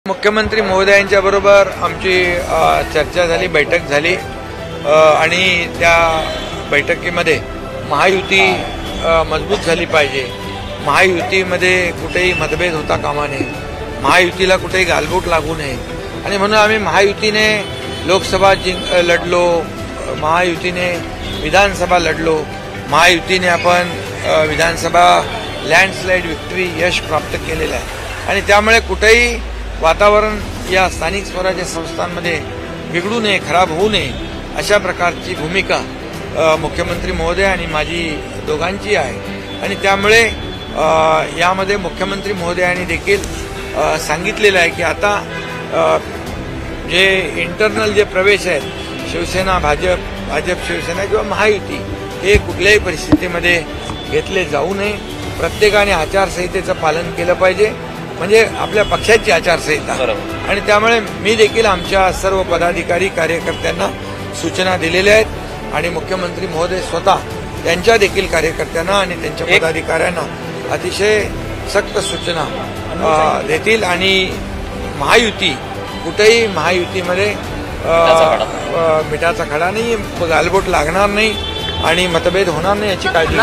मुख्यमंत्री महोदयांच्या बरोबर आमची चर्चा झाली, बैठक झाली आणि त्या बैठकीमध्ये महायुती मजबूत झाली पाहिजे. महायुतीमध्ये कुठेही मतभेद होता कामा नये, महायुतीला कुठेही गालबोट लागू नये आणि म्हणून आम्ही महायुतीने लोकसभा लढलो, महायुतीने विधानसभा लढलो, महायुतीने आपण विधानसभा लँडस्लाइड विक्ट्री यश प्राप्त केलेलं आहे आणि त्यामुळे कुठेही वातावरण या स्थानिक स्वराज्य संस्थांमध्ये बिघडू नये, खराब होऊ नये अशा प्रकारची भूमिका मुख्यमंत्री महोदय आणि माझी दोघांची आहे आणि त्यामुळे यामध्ये मुख्यमंत्री महोदयांनी देखील सांगितलेलं आहे की आता जे इंटरनल जे प्रवेश आहेत शिवसेना भाजप शिवसेना किंवा महायुती हे कुठल्याही परिस्थितीमध्ये घेतले जाऊ नये. प्रत्येकाने आचारसंहितेचं पालन केलं पाहिजे, म्हणजे आपल्या पक्षाची आचारसंहिता. आणि त्यामुळे मी देखील आमच्या सर्व पदाधिकारी कार्यकर्त्यांना सूचना दिलेल्या आहेत आणि मुख्यमंत्री महोदय स्वतः त्यांच्या देखील कार्यकर्त्यांना आणि त्यांच्या पदाधिकाऱ्यांना अतिशय सक्त सूचना देतील आणि महायुती कुठेही महायुतीमध्ये मिठाचा खडा नाही, गालबोट लागणार नाही आणि मतभेद होणार नाही याची काळजी